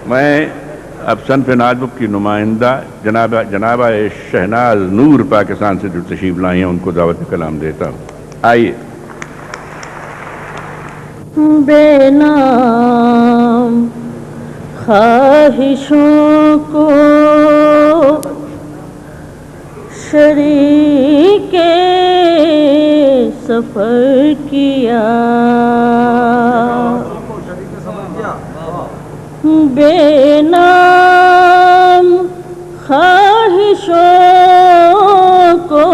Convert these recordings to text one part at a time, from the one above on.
میں اب صنف نازک کی نمائندہ جنابہ شہناز نور پاکستان سے جو تشریف لائی ہیں ان کو دعوت کلام دیتا ہوں. آئیے. بے نام خواہشوں کو شریک سفر کیا، بے نام خواہشوں کو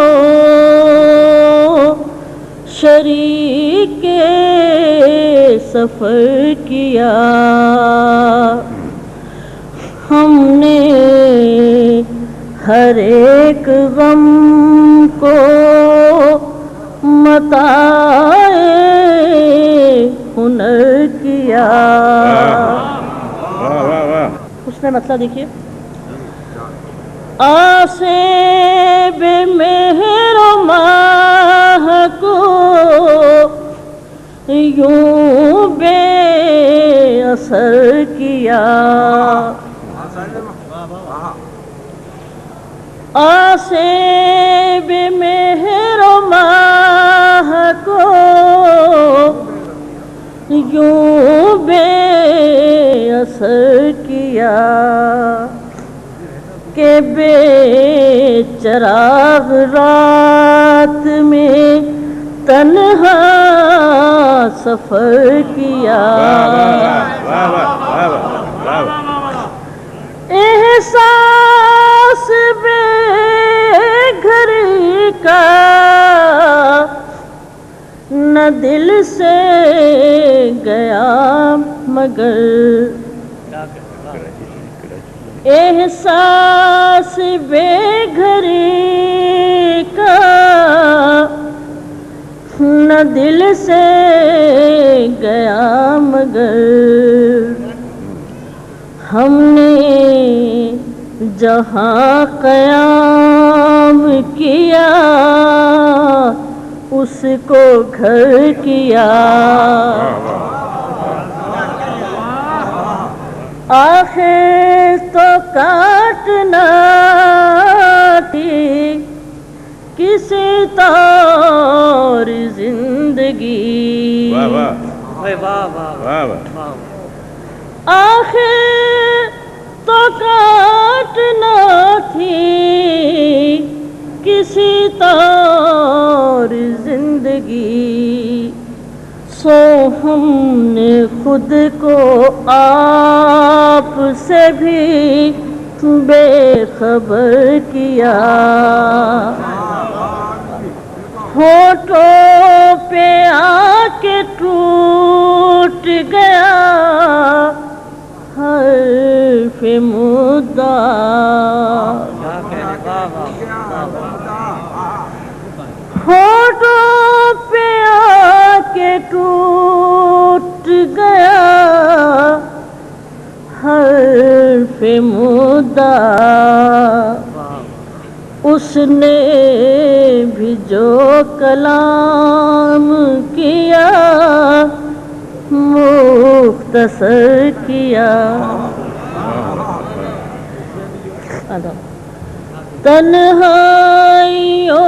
شریک سفر کیا. ہم نے ہر ایک غم کو متاع ہنر کیا. اس نے مسئلہ دیکھیے. آسیب مہر و ماہ کو یوں بے اثر کیا، آسیب مہر و ماہ کو یوں بے اثر کیا کہ بے چراغ رات میں تنہا سفر کیا. احساس بے گھر کا نہ دل سے گیا مگر، احساس بے گھر کا نہ دل سے گیا مگر، ہم نے جہاں قیام کیا اس کو گھر کیا. آخر تو کاٹنا تھی کسی طور زندگی، آخر تو کاٹنا تھی کسی طور زندگی. سو ہم نے خود کو آپ سے بھی بے خبر کیا. ہونٹوں پہ آ کے ٹوٹ گیا حرف مدعا، ہونٹوں پہ آ کے ٹوٹ گیا حرف مدعا. اس نے بھی جو کلام کیا مختصر کیا. تنہائیوں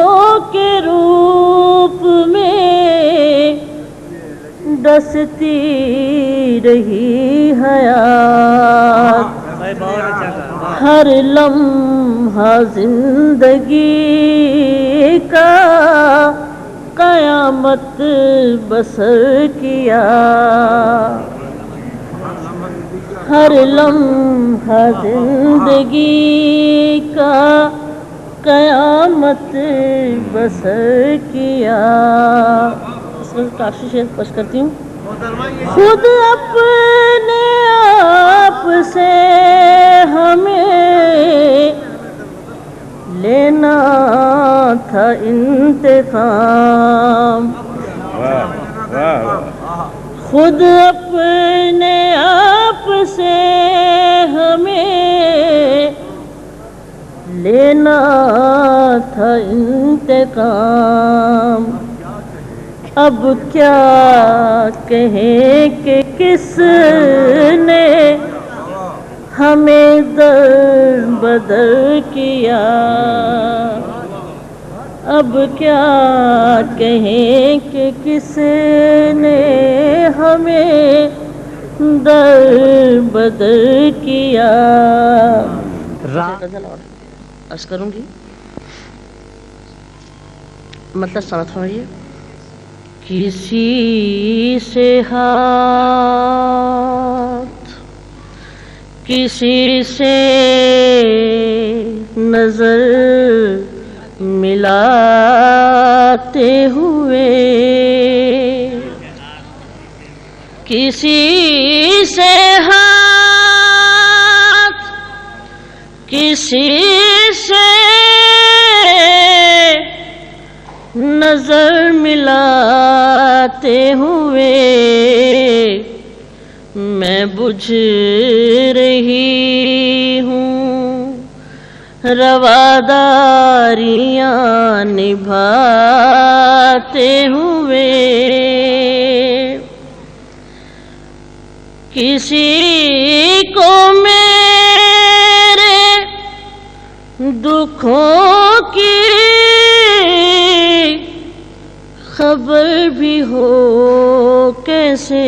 کے روپ میں ڈستی رہی حیات، ہر لمحہ زندگی کا قیامت بسر کیا، ہر لمحہ زندگی کا قیامت بسر کیا. اس میں کافی شعر پیش کرتی ہوں. خود اپنے آپ سے ہمیں لینا تھا انتقام، خود اپنے آپ سے ہمیں لینا تھا انتقام. اب کیا کہیں کہ کس نے ہمیں در بدر کیا، اب کیا کہیں کہ کس نے ہمیں در بدر کیا۔ عرض کروں گی، مطلب سمجھ فرمائیے۔ کسی سے ہاتھ، کسی سے نظر ملاتے ہوئے، کسی سے ہاتھ، کسی سے نظر ملاتے ہوئے، میں بجھ رہی ہوں رواداریاں نبھاتے ہوئے، کسی کو میرے دکھوں کی خبر بھی ہو کیسے،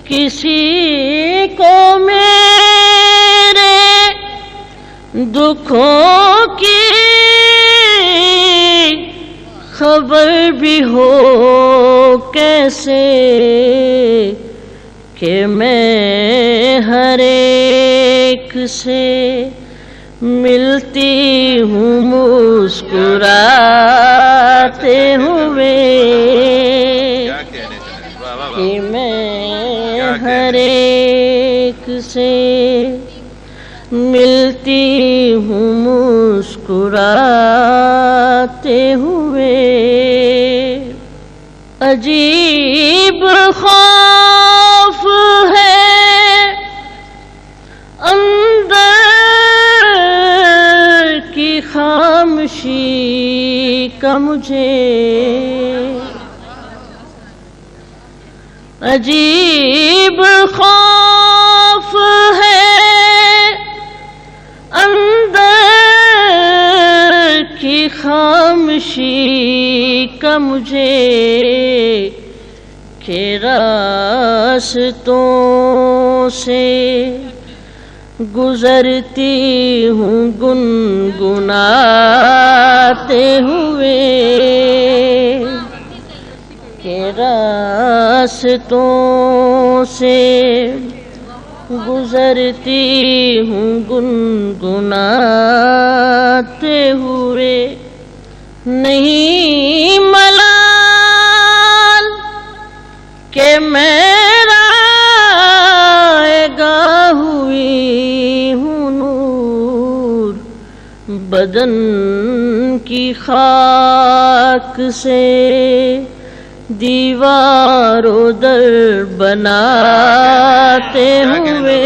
کسی کو میرے دکھوں کی خبر بھی ہو کیسے، کہ میں ہر ایک سے ملتی ہوں مسکراتے ہوئے، کہ میں ہر ایک سے ملتی ہوں مسکراتے ہوئے، عجیب خوف ہے اندر کی خاموشی کا مجھے، عجیب خوف ہے اندر کی خاموشی کا مجھے، کہ راستوں سے گزرتی ہوں گنگناتے ہوئے، کہ راستوں سے گزرتی ہوں گنگناتے ہوئے، نہیں ملال کہ میرا گاہ ہوئی ہوں نور، بدن کی خاک سے دیوار و در بناتے ہوئے،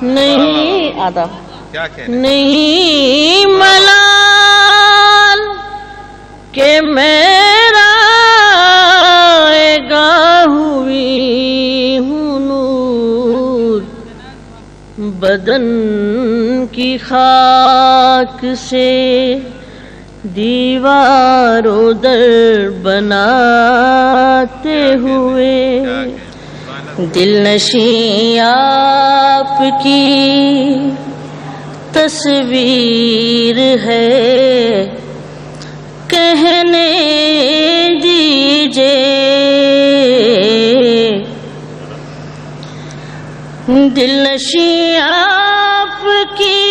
نہیں آدھا نہیں ملال کہ میرا گاہ ہوئی ہوں نور، بدن کی خاک سے دیوار و در بناتے ہوئے، دل نشیں آپ کی تصویر ہے، کہنے دیجئے، دل نشیں آپ کی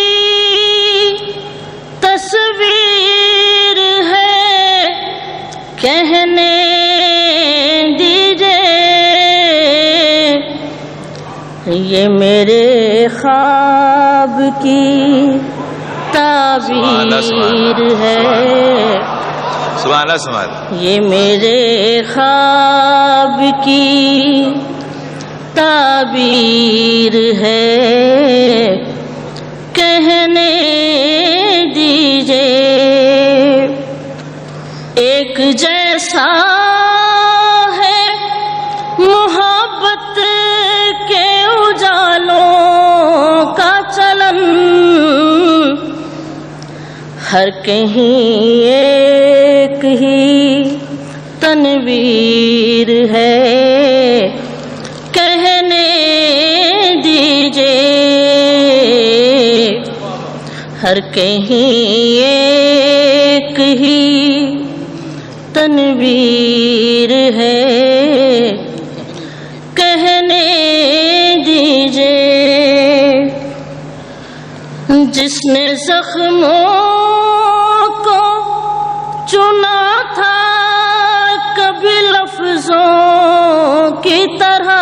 تصویر ہے، کہنے دیجئے، یہ میرے خواب کی تعبیر ہے، یہ میرے خواب کی تعبیر ہے، کہنے دیجئے، ایک جیسا ہر کہیں ایک ہی تنویر ہے، کہنے دیجئے ہر کہیں ایک ہی تنویر ہے، کہنے دیجئے جس نے زخموں کو چنا تھا کبھی لفظوں کی طرح،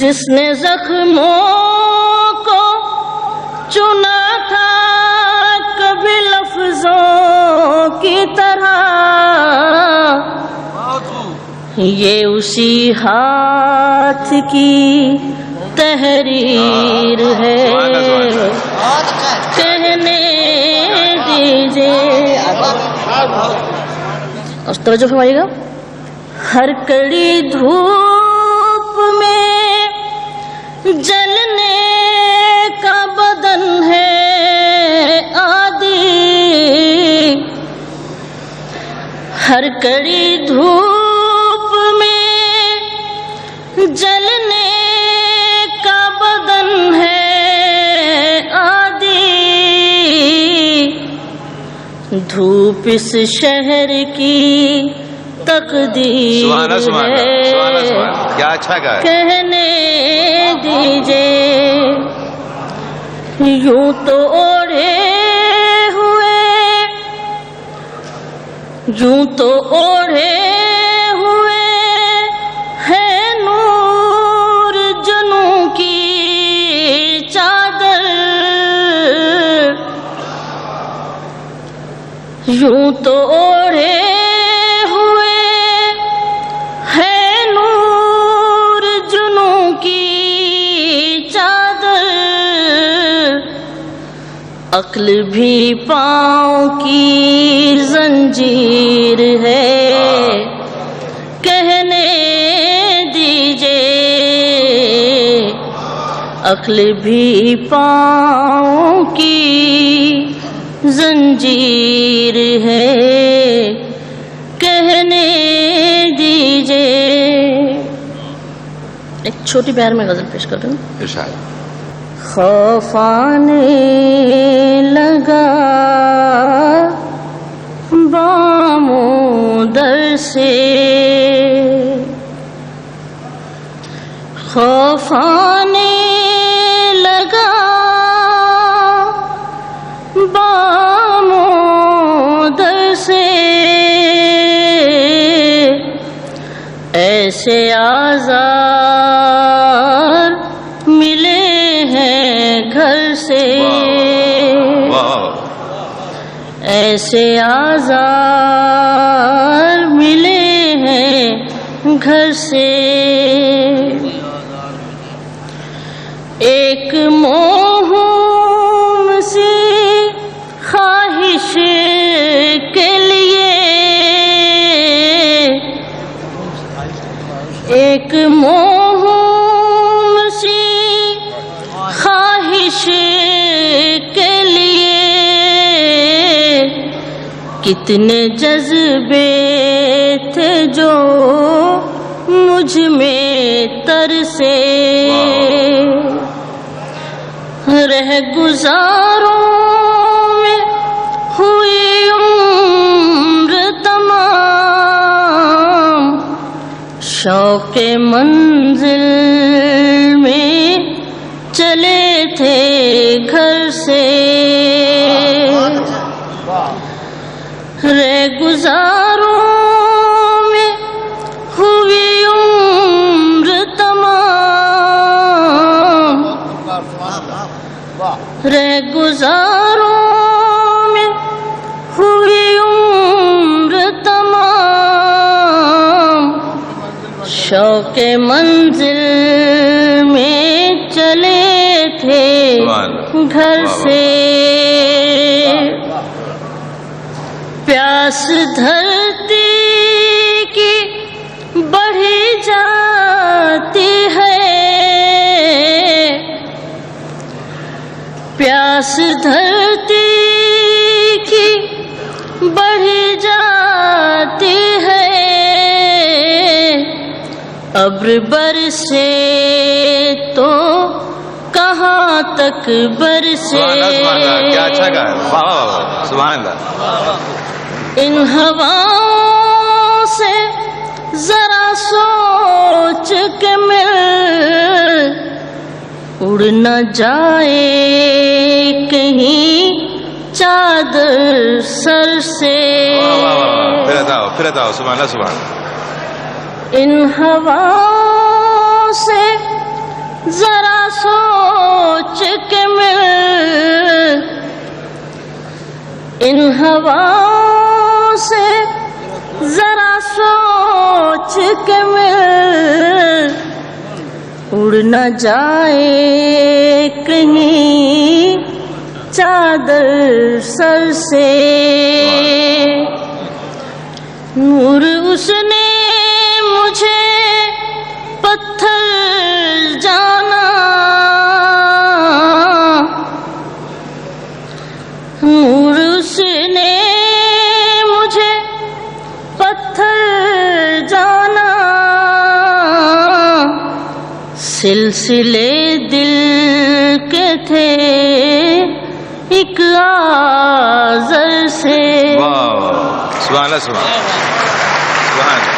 جس نے زخموں کو چنا تھا کبھی لفظوں کی طرح، یہ اسی ہاتھ کی تحریر ہے، کہنے دیجئے اس توجہ فرمائیے گا۔ ہر کڑی دھوپ میں جلنے کا بدن ہے عادی، ہر کڑی دھوپ میں جلنے کا بدن ہے عادی، دھوپ اس شہر کی تقدیر ہے، کیا اچھا گا کہنے دیجئے یوں تو اوڑھے ہوئے، یوں تو اوڑھے ہوئے ہے نور جنوں کی چادر، یوں تو اوڑھے ہوئے ہے نور جنوں کی چادر، عقل بھی پاؤں کی زنجیر ہے، کہنے دیجئے عقل بھی پاؤں کی زنجیر ہے، کہنے دیجئے۔ ایک چھوٹی پیار میں غزل پیش کر دوں۔ ارشاد۔ خوف آنے لگا باموں در سے، خوف آنے لگا باموں در سے، ایسے آزار ملے ہیں گھر سے، ایسے آزار ملے ہیں گھر سے، ایک موہوم سی خواہش کے لیے، ایک موہوم سی خواہش کے لیے، کتنے جذبے تھے جو مجھ میں ترسے، رہ گزاروں میں ہوئی عمر تمام، شوق منزل میں چلے تھے گھر سے، رہ گزاروں میں ہوئی عمر تمام، رہ گزاروں میں ہوئی عمر تمام، شوق منزل میں چلے تھے گھر سے، پیاس دھرتی کی بڑھی جاتی ہے، پیاس دھرتی کی بڑھ جاتی ہے، ابر برسے تو کہاں تک برسے. سبحان اللہ سبحان اللہ، کیا اچھا گایا، واہ واہ واہ، سبحان اللہ. ان ہواؤں سے ذرا سوچ کے مل، اڑ نہ جائے کہیں چادر سر سے. واہ واہ واہ، پھر اتاؤ، سبحان اللہ سبحان اللہ. ان ہواؤں سے ذرا سوچ کے مل، ان ہواؤں سے ذرا سوچ کے مل، اڑ نہ جائے کہیں چادر سر سے. نور اس نے مجھے پتھر جانا، نور اس نے مجھے پتھر جانا، سلسلے دل کے تھے ایک آذر سے. واہ واہ، سبحان اللہ سبحان اللہ.